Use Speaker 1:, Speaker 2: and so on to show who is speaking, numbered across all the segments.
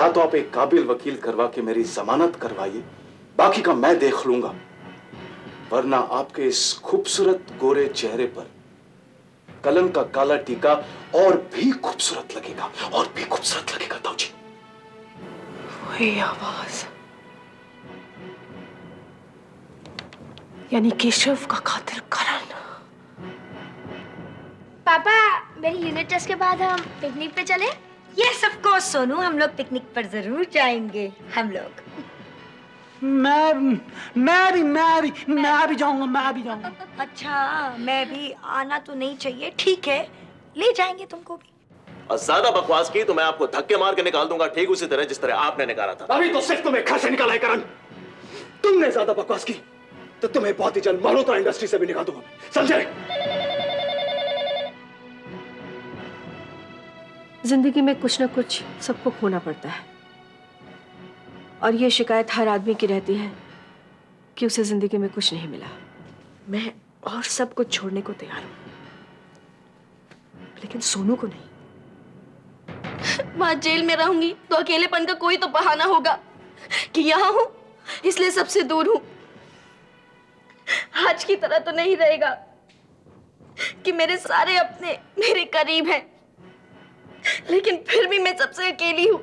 Speaker 1: या तो आप एक काबिल वकील करवा के मेरी जमानत करवाइए, बाकी का मैं देख लूंगा, वरना आपके इस खूबसूरत गोरे चेहरे पर कलंक का काला टीका और भी खूबसूरत लगेगा, और भी खूबसूरत लगेगा ताऊजी।
Speaker 2: वही आवाज, यानी केशव का कातिल करण।
Speaker 3: पापा, मेरी यूनिट टेस्ट के बाद हम पिकनिक पे चले?
Speaker 4: यस ऑफ कोर्स सोनू, हम लोग पिकनिक पर जरूर जाएंगे। हम लोग
Speaker 5: मैं भी जाऊंगा।
Speaker 4: अच्छा, मैं भी आना तो नहीं चाहिए, ठीक है, ले जाएंगे तुमको भी।
Speaker 6: और ज्यादा बकवास की तो मैं आपको धक्के मार के निकाल दूंगा, ठीक उसी तरह जिस तरह आपने निकाला था।
Speaker 1: अभी तो सिर्फ तुम्हें घर से निकाला है करण। तुमने ज्यादा बकवास की तो तुम्हें बहुत ही जल्द मल्होत्रा इंडस्ट्री से भी निकाल दूंगा, समझे?
Speaker 2: जिंदगी में कुछ ना कुछ सबको खोना पड़ता है, और ये शिकायत हर आदमी की रहती है कि उसे जिंदगी में कुछ नहीं मिला। मैं और सब कुछ छोड़ने को तैयार हूं, लेकिन सोनू को नहीं।
Speaker 7: वहां जेल में रहूंगी तो अकेलेपन का कोई तो बहाना होगा कि यहाँ हूं इसलिए सबसे दूर हूं। आज की तरह तो नहीं रहेगा कि मेरे सारे अपने मेरे करीब हैं, लेकिन फिर भी मैं सबसे अकेली हूं।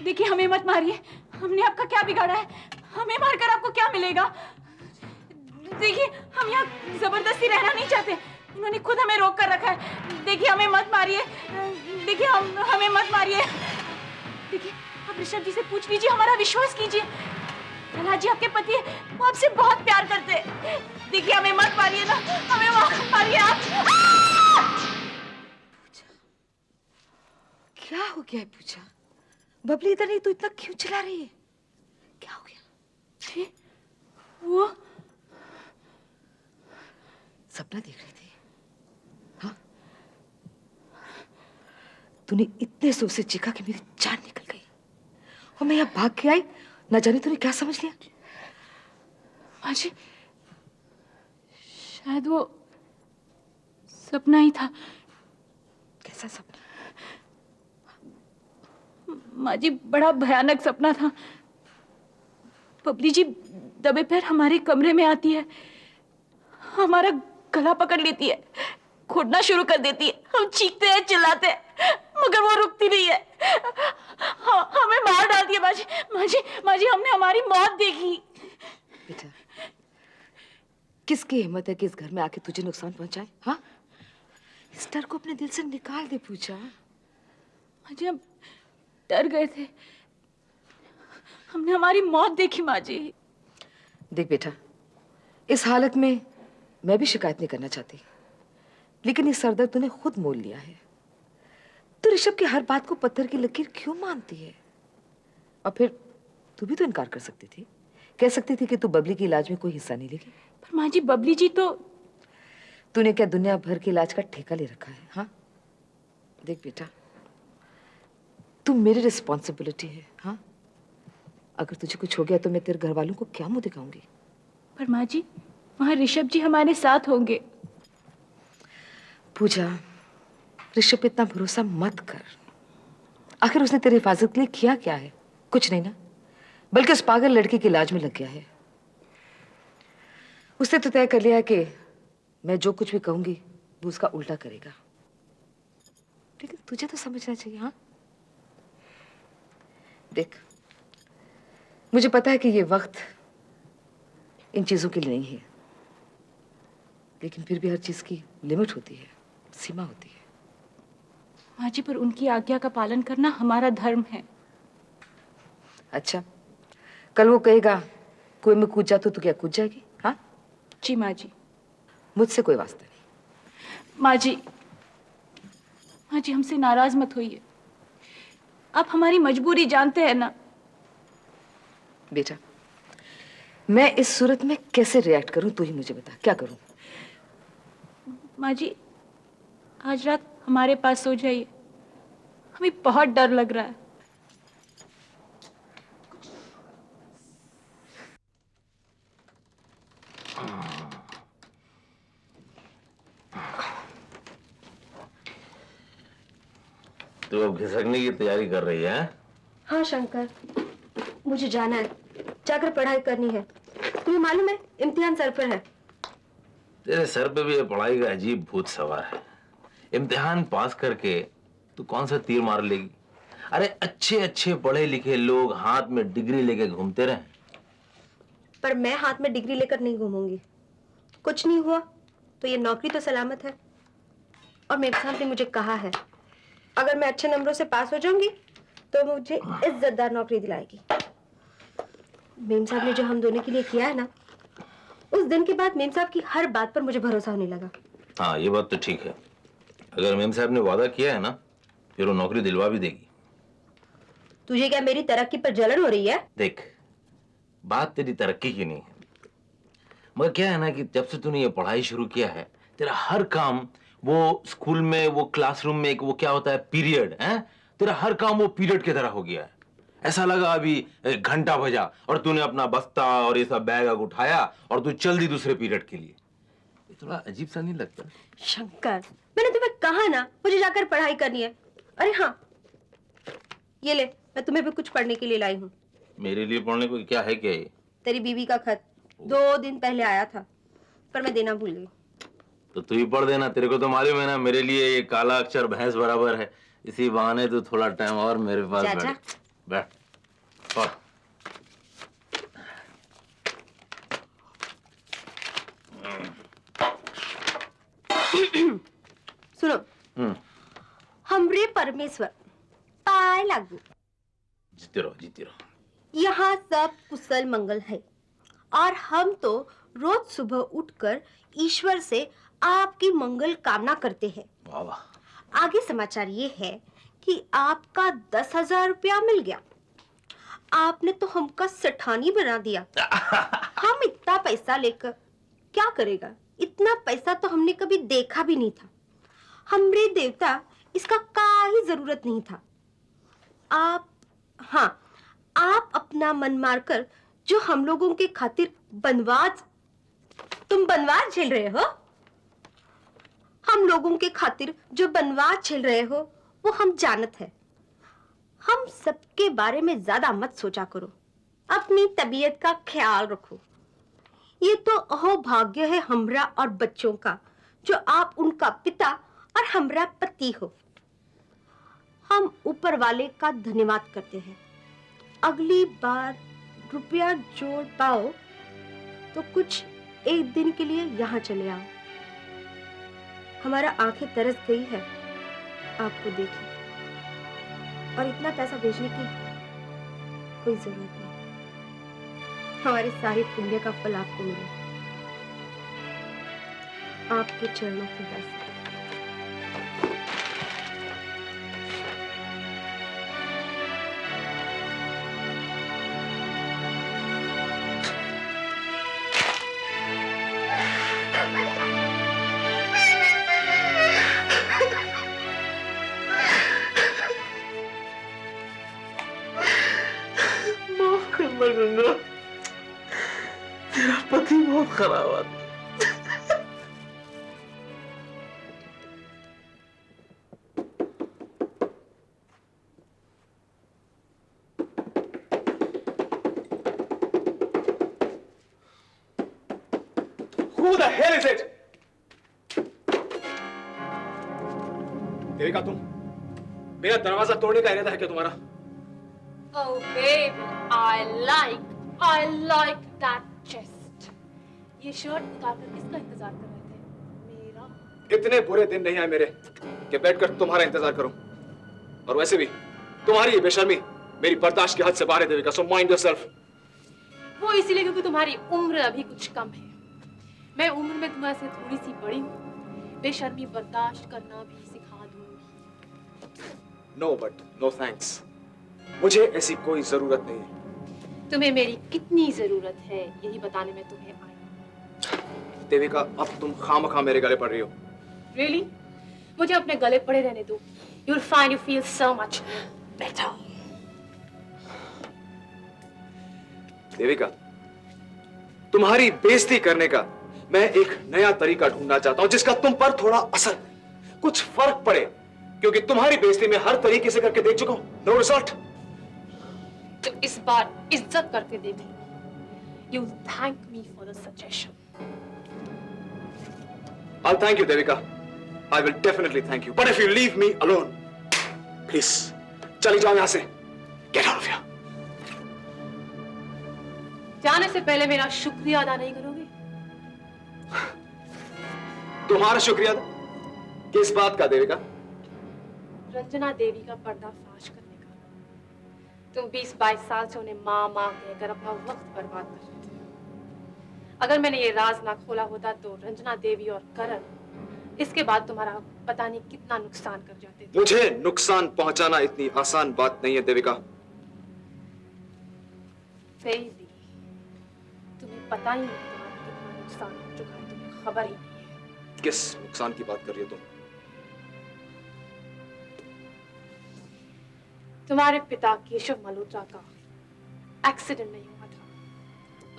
Speaker 7: देखिए, हमें मत मारिए, हमने आपका क्या बिगाड़ा है? हमें मारकर आपको क्या मिलेगा? देखिए, हम यहाँ जबरदस्ती रहना नहीं चाहते, उन्होंने खुद हमें रोक कर रखा है। देखिए, हमें मत मारिए, देखिए हमें मत मारिए। देखिए, आप ऋषभ जी से पूछ लीजिए, हमारा विश्वास कीजिए। प्रहलाद जी आपके पति है, वो आपसे बहुत प्यार करते हैं। देखिए, हमें मत मारिए ना, हमें मत मारिए आप।
Speaker 2: क्या हो गया है पूजा? बबली इधर नहीं तो इतना क्यों चिल्ला रही है? क्या हो गया?
Speaker 7: जी, वो
Speaker 2: सपना देख रही थी? हाँ? तूने इतने जोर से चीखा कि मेरी जान निकल गई, और मैं यहाँ भाग के आई, न जाने तूने क्या समझ लिया?
Speaker 7: माँ जी, शायद वो सपना ही था।
Speaker 2: कैसा सपना?
Speaker 7: माँ जी, बड़ा भयानक सपना था। बबली जी दबे पैर हमारे कमरे में आती है, हमारा गला पकड़ लेती है, घोटना शुरू कर देती है। हम चीखते हैं, चिल्लाते हैं, मगर वो रुकती नहीं है। हमें मार डालती है। माँ जी, माँ जी, माँ जी, हमने हमारी मौत देखी।
Speaker 2: बेटा, किसकी हिम्मत है कि इस घर में आके तुझे नुकसान पहुंचाए? हाँ, इस डर को अपने दिल से निकाल दे पूजा।
Speaker 7: माँ जी, हम डर गए थे, हमने हमारी मौत देखी। माँ जी,
Speaker 2: देख बेटा, इस हालत में मैं भी शिकायत नहीं करना चाहती, लेकिन ये सरदर्द तूने खुद मोल लिया है। तू ऋषभ की हर बात को पत्थर की लकीर क्यों मानती है? और फिर तू भी तो इनकार कर सकती थी, कह सकती थी कि तू बबली के इलाज में कोई हिस्सा नहीं लेगी।
Speaker 7: पर माँ जी, बबली जी तो।
Speaker 8: तूने क्या दुनिया भर के इलाज का ठेका ले रखा है? हाँ, देख बेटा, तू मेरी रिस्पॉन्सिबिलिटी है। हाँ, अगर तुझे कुछ हो गया तो मैं तेरे घर वालों को क्या मुंह दिखाऊंगी?
Speaker 7: पर माँ जी, वहाँ ऋषभ जी हमारे साथ होंगे।
Speaker 8: पूजा, ऋषभ पे इतना भरोसा मत कर। आखिर उसने तेरी हिफाजत के लिए किया क्या है? कुछ नहीं ना, बल्कि उस पागल लड़की के इलाज में लग गया है। उसने तो तय कर लिया है कि मैं जो कुछ भी कहूंगी वो उसका उल्टा करेगा। लेकिन तुझे तो समझना चाहिए। हाँ, देख, मुझे पता है कि ये वक्त इन चीजों के लिए नहीं है, लेकिन फिर भी हर चीज की लिमिट होती है, सीमा होती है।
Speaker 7: माँ जी, पर उनकी आज्ञा का पालन करना हमारा धर्म है।
Speaker 8: अच्छा, कल वो कहेगा कुएं में कूद जा तो तू क्या कूद जाएगी? हाँ
Speaker 7: जी माँ जी।
Speaker 8: मुझसे कोई वास्ता नहीं।
Speaker 7: माँ जी, माँ जी, हमसे नाराज मत होइए। आप हमारी मजबूरी जानते हैं ना।
Speaker 8: बेटा, मैं इस सूरत में कैसे रिएक्ट करूं तू ही मुझे बता, क्या करूं?
Speaker 7: माँ जी, आज रात हमारे पास सो जाइए, हमें बहुत डर लग रहा है।
Speaker 6: तू अब खिसकने की तैयारी कर रही है?
Speaker 2: हाँ शंकर, मुझे जाना है, जाकर पढ़ाई करनी है। तुम्हें मालूम है, इम्तिहान सर पर है।
Speaker 6: तेरे सर पे भी ये पढ़ाई का अजीब भूत सवार है। इम्तिहान पास करके तू कौन सा तीर मार लेगी? अरे अच्छे अच्छे पढ़े लिखे लोग हाथ में डिग्री लेके घूमते रहे।
Speaker 2: पर मैं हाथ में डिग्री लेकर नहीं घूमूंगी। कुछ नहीं हुआ तो ये नौकरी तो सलामत है। और मेम साहब ने मुझे कहा है, अगर मैं अच्छे नंबरों से पास हो जाऊंगी तो मुझे इज्जतदार नौकरी दिलाएगी। मेम साहब ने जो हम दोनों के लिए किया है ना, उस दिन के बाद मेम साहब की हर बात पर मुझे भरोसा होने लगा।
Speaker 6: हाँ, ये बात तो ठीक है। अगर मेम साहब ने वादा किया है ना, फिर वो नौकरी दिलवा भी देगी।
Speaker 2: तुझे क्या मेरी तरक्की पर जलन हो रही है?
Speaker 6: देख, बात तेरी तरक्की की नहीं है, मगर क्या है ना कि जब से तूने ये पढ़ाई शुरू किया है, तेरा हर काम, वो स्कूल में, वो क्लासरूम में एक वो क्या होता है पीरियड है, तेरा हर काम वो पीरियड की तरह हो गया है। ऐसा लगा अभी घंटा बजा और तूने अपना बस्ता और ये सब बैग उठाया और तू चल दी दूसरे पीरियड के लिए। ये थोड़ा अजीब सा नहीं लगता?
Speaker 2: शंकर, मैंने तुम्हें कहा ना मुझे जाकर पढ़ाई करनी है। अरे हाँ, ये ले, मैं तुम्हें भी कुछ पढ़ने के लिए लाई हूँ।
Speaker 6: मेरे लिए पढ़ने को क्या है? क्या ये?
Speaker 2: तेरी बीवी का खत 2 दिन पहले आया था, पर मैं देना भूल गई।
Speaker 6: तो तू ही पढ़ देना, तेरे को तो मालूम है ना मेरे लिए ये काला अक्षर भैंस बराबर है। इसी बहाने तो थोड़ा टाइम और मेरे पास बैठ। पढ़।
Speaker 2: सुनो, हमरे परमेश्वर पाए लागू,
Speaker 6: जीते रहो, जीते रहो।
Speaker 2: यहाँ सब कुशल मंगल है और हम तो रोज सुबह उठकर ईश्वर से आपकी मंगल कामना करते हैं।
Speaker 6: वाह वाह।
Speaker 2: आगे समाचार ये है कि आपका 10,000 रुपया मिल गया। आपने तो हमका सेठानी बना दिया। हम इतना पैसा लेकर क्या करेगा? इतना पैसा तो हमने कभी देखा भी नहीं था। हमरे देवता, इसका काहे जरूरत नहीं था। आप अपना मन मारकर जो हम लोगों के खातिर तुम बनवास झेल रहे हो। हम लोगों के खातिर जो बनवास झेल रहे हो वो हम जानत है। हम सबके बारे में ज्यादा मत सोचा करो, अपनी तबीयत का ख्याल रखो। ये तो अहोभाग्य है हमरा और बच्चों का, जो आप उनका पिता और हमरा पति हो। हम ऊपर वाले का धन्यवाद करते हैं। अगली बार रुपया जोड़ पाओ तो कुछ एक दिन के लिए यहाँ चले आओ। हमारा आंखें तरस गई है आपको देखे, और इतना पैसा भेजने की कोई जरूरत नहीं। हमारे सारे पुण्य का फल आपको मिले। आपके चरणों की दासी।
Speaker 6: खराब आदमी।
Speaker 1: Who the hell is it? Devika, तुम मेरा दरवाजा तोड़ने का इरादा है क्या तुम्हारा?
Speaker 7: Oh baby, I like that chest. ये शर्ट उतारकर किसका इंतजार कर रहे थे? मेरा।
Speaker 1: इतने बुरे दिन नहीं आए मेरे कि बैठकर तुम्हारा इंतजार करूं। और वैसे भी तुम्हारी ये बेशर्मी मेरी बर्दाश्त की हद से बाहर है देविका, so mind yourself.
Speaker 7: वो इसीलिए क्योंकि तुम्हारी उम्र अभी कुछ कम है। मैं उम्र में तुम्हारे से थोड़ी सी बड़ी हूँ। बेशर्मी बर्दाश्त करना भी सिखा दूंगी।
Speaker 1: No but no thanks. मुझे ऐसी कोई जरूरत नहीं है।
Speaker 7: तुम्हें मेरी कितनी जरूरत है यही बताने में तुम्हें आई।
Speaker 1: देविका, अब तुम खामखा मेरे गले पड़ रही हो।
Speaker 7: Really? मुझे अपने गले पड़े रहने दो। You'll find you feel so much better.
Speaker 1: Devika, तुम्हारी बेइज्जती करने का मैं एक नया तरीका ढूंढना चाहता हूं जिसका तुम पर थोड़ा असर, कुछ फर्क पड़े, क्योंकि तुम्हारी बेइज्जती मैं हर तरीके से करके देख चुका हूं। No result.
Speaker 7: तो इस बार इज्जत करके देखो। You'll thank me for the suggestion.
Speaker 1: I'll thank you, Devika. I will definitely thank you. But if you leave me alone, please, चली जाओ यहां से. Get out of here.
Speaker 7: जाने से पहले मेरा शुक्रिया अदा नहीं करोगे?
Speaker 1: तुम्हारा शुक्रिया किस बात का देविका?
Speaker 7: रंजना देवी का पर्दाफाश करने का। तुम 20-22 साल से उन्हें माँ कहकर अपना वक्त बर्बाद कर रहे थे। अगर मैंने ये राज ना खोला होता तो रंजना देवी और करण इसके बाद तुम्हारा पता नहीं कितना नुकसान कर जाते थे।
Speaker 1: मुझे नुकसान पहुंचाना इतनी आसान बात नहीं है देविका।
Speaker 7: बेबी, तुम्हें पता ही नहीं तुम्हारा कितना नुकसान हो चुका है, तुम्हें खबर ही नहीं है।
Speaker 1: किस नुकसान की बात कर रही हो तुम?
Speaker 7: तुम्हारे पिता केशव मल्होत्रा का एक्सीडेंट नहीं हुआ था,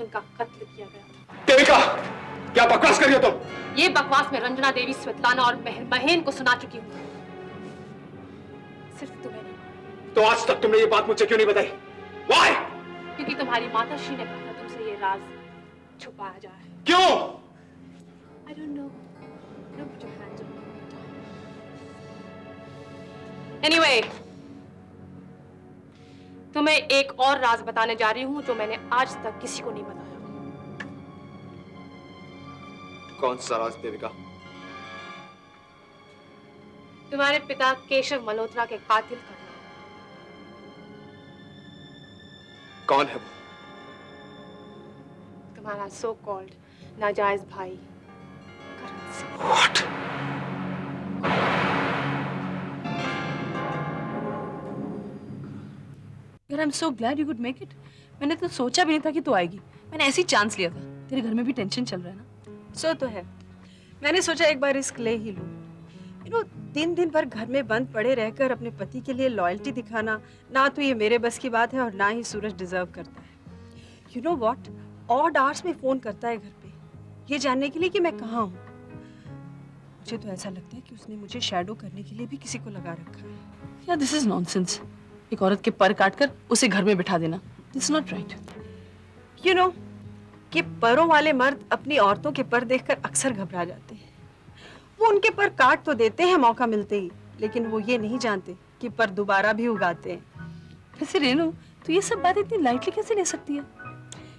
Speaker 7: उनका कत्ल किया गया था।
Speaker 1: देविका, क्या बकवास कर रही हो तुम?
Speaker 7: ये बकवास मैं रंजना देवी, स्वेतलाना और महेन को सुना चुकी हूँ, सिर्फ तुम्हें नहीं।
Speaker 1: तो आज तक तुमने ये बात मुझे क्यों नहीं बताई? Why?
Speaker 7: क्योंकि तुम्हारी माताश्री ने कहा था तुमसे ये राज छुपाया जाए।
Speaker 1: क्यों?
Speaker 7: I don't know. Don't put your hands on me. Anyway, तुम्हें एक और राज बताने जा रही हूँ जो मैंने आज तक किसी को नहीं बताया।
Speaker 1: कौन सा राज देविका?
Speaker 7: तुम्हारे पिता केशव मल्होत्रा के कातिल का नाम।
Speaker 1: कौन है वो?
Speaker 7: तुम्हारा सो कॉल्ड नाजायज भाई करण सिंह।
Speaker 1: What?
Speaker 2: यार, I am so glad you could make it. मैंने तो सोचा भी नहीं था कि तू आएगी। मैंने ऐसी चांस लिया था। तेरे घर में भी टेंशन चल रहा है ना?
Speaker 9: सो तो है। मैंने सोचा एक बार रिस्क ले ही लूं। दिन दिन भर घर में बंद पड़े रहकर अपने पति के लिए लॉयल्टी दिखाना ना तो ये मेरे बस की बात है और ना ही सूरज डिजर्व करता है। You know what, odd hours में फोन करता है घर पे, ये जानने के लिए कि मैं कहाँ हूँ। मुझे तो ऐसा लगता है कि उसने मुझे शैडो करने के लिए भी किसी को लगा रखा है।
Speaker 2: यार, दिस इज नॉनसेंस। एक औरत के पर काटकर उसे घर में बिठा देना, this not right.
Speaker 9: You know कि परों वाले मर्द अपनी औरतों के पर देखकर अक्सर घबरा जाते हैं। वो उनके पर काट तो देते हैं मौका मिलते ही, लेकिन वो ये नहीं जानते कि पर दोबारा भी उगाते हैं।
Speaker 2: वैसे रेनू, तो ये सब बात इतनी लाइटली कैसे ले सकती है?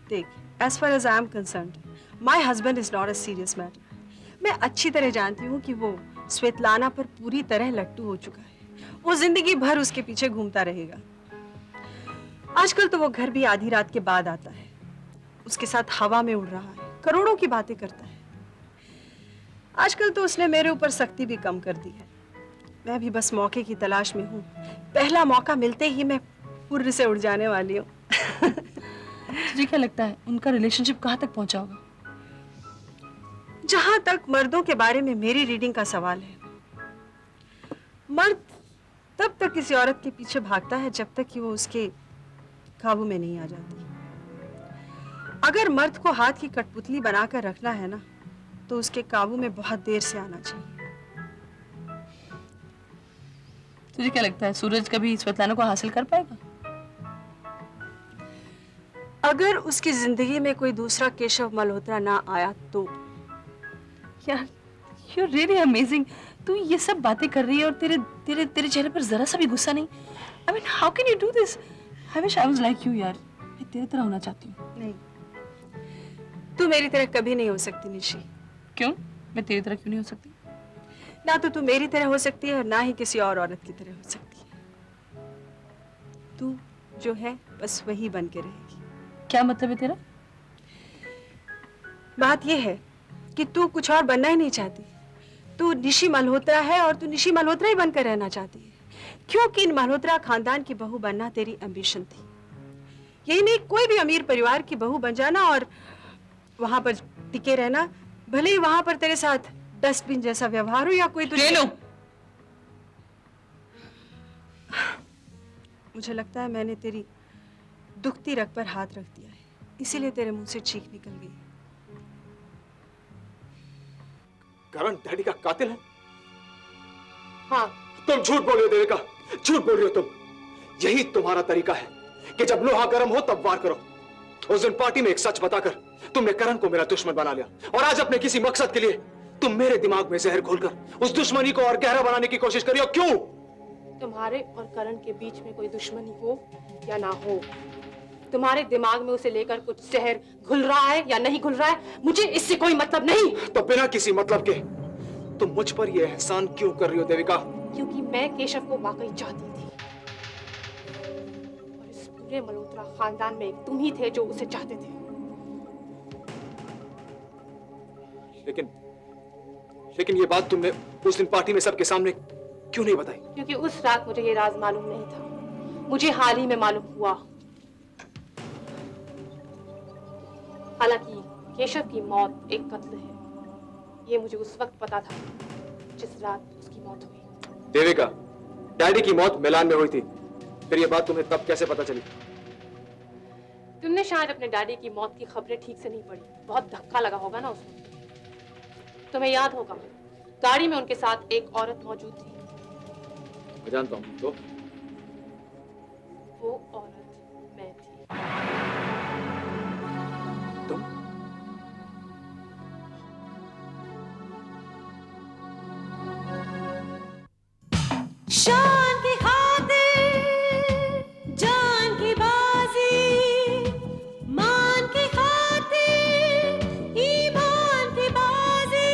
Speaker 9: देख, as far as I am concerned, my husband is not a serious matter. मैं अच्छी तरह जानती हूँ कि वो स्वेतलाना पर पूरी तरह लट्टू हो चुका है। वो जिंदगी भर उसके पीछे घूमता रहेगा। आजकल तो वो घर भी आधी रात के बाद आता है, उसके साथ हवा में उड़ रहा है, करोड़ों की बातें करता है। आजकल तो उसने मेरे ऊपर सख्ती भी कम कर दी है। मैं भी बस मौके की तलाश में हूँ। पहला मौका मिलते ही मैं पुर्र से उड़ जाने वाली हूँ।
Speaker 2: तुझे क्या लगता है उनका रिलेशनशिप कहाँ तक पहुंचा होगा?
Speaker 9: जहां तक मर्दों के बारे में मेरी रीडिंग का सवाल है, मर्द तब तक किसी औरत के पीछे भागता है जब तक कि वो उसके काबू में नहीं आ जाती। अगर मर्द को हाथ की कठपुतली बनाकर रखना है ना, तो उसके काबू में बहुत देर से आना चाहिए।
Speaker 7: तुझे क्या लगता है सूरज कभी स्वेतलाना को हासिल कर पाएगा?
Speaker 9: अगर उसकी जिंदगी में कोई दूसरा केशव मल्होत्रा ना आया तो।
Speaker 7: यार, you're really amazing. तू ये सब बातें कर रही है और तेरे तेरे तेरे चेहरे पर जरा सा भी गुस्सा नहीं। I mean, how can you do this? I wish I was like you यार। मैं तेरे तरह होना चाहती हूँ।
Speaker 9: नहीं, तू मेरी तरह कभी नहीं हो सकती निशी।
Speaker 7: क्यों? मैं तेरी तरह क्यों नहीं हो सकती?
Speaker 9: ना तो तू मेरी तरह हो सकती है और ना ही किसी और औरत की तरह हो सकती है। तू जो है बस वही बन के रहेगी।
Speaker 7: क्या मतलब है तेरा?
Speaker 9: बात यह है कि तू कुछ और बनना ही नहीं चाहती। तू निशी मल्होत्रा है और तू निशी मल्होत्रा ही बनकर रहना चाहती है, क्योंकि इन मल्होत्रा खानदान की बहू बनना तेरी एम्बिशन थी। यही नहीं, कोई भी अमीर परिवार की बहू बन जाना और वहां पर टिके रहना, भले ही वहां पर तेरे साथ डस्टबिन जैसा व्यवहार हो या कोई तुझे। मुझे लगता है मैंने तेरी दुखती रग पर हाथ रख दिया है, इसीलिए तेरे मुंह से चीख निकल गई।
Speaker 1: करण डैडी का कातिल है?
Speaker 3: हाँ।
Speaker 1: तुम झूठ बोल रही हो देविका, झूठ बोल रही हो तुम। यही तुम्हारा तरीका है कि जब लोहा गर्म हो तब वार करो। उस दिन पार्टी में एक सच बताकर तुमने करण को मेरा दुश्मन बना लिया, और आज अपने किसी मकसद के लिए तुम मेरे दिमाग में जहर घोलकर उस दुश्मनी को और गहरा बनाने की कोशिश कर रही हो। क्यों?
Speaker 10: तुम्हारे और करण के बीच में कोई दुश्मनी हो या ना हो, तुम्हारे दिमाग में उसे लेकर कुछ जहर घुल रहा है या नहीं घुल रहा है, मुझे इससे कोई मतलब नहीं।
Speaker 1: तो बिना किसी मतलब के तुम मुझ पर यह एहसान क्यों कर रही हो देविका?
Speaker 10: क्योंकि मैं केशव को वाकई चाहती थी, और इस पूरे मल्होत्रा खानदान में एक तुम ही थे जो उसे चाहते थे।
Speaker 1: लेकिन ये बात तुमने उस दिन पार्टी में सबके सामने क्यों नहीं बताई?
Speaker 10: क्योंकि उस रात मुझे ये राज मालूम नहीं था, मुझे हाल ही में मालूम हुआ। हालांकि केशव की मौत एक कत्ल है, ये मुझे उस वक्त पता था जिस रात उसकी मौत हुई।
Speaker 1: देविका, डैडी की मौत मिलान में हुई थी, फिर ये बात तुम्हें तब कैसे पता चली?
Speaker 10: तुमने शायद अपने डैडी की मौत की खबरें ठीक से नहीं पढ़ी, बहुत धक्का लगा होगा ना उसमें। तुम्हें याद होगा, गाड़ी में उनके साथ एक औरत मौजूद थी।
Speaker 1: मैं जानता हूँ। तो
Speaker 10: वो औरत मैं थी।
Speaker 1: तुम?
Speaker 11: शान की खातिर जान की बाजी, मान की खातिर ईमान की बाजी,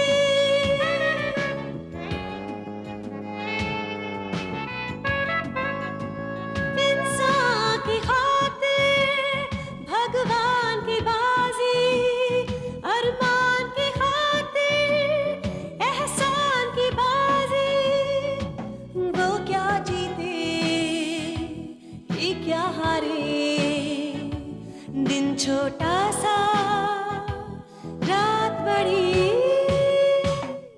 Speaker 11: इंसान की खातिर भगवान की बाजी, अरमान की खातिर एहसान की बाजी। वो क्या जीते ये क्या हारे, दिन छोटा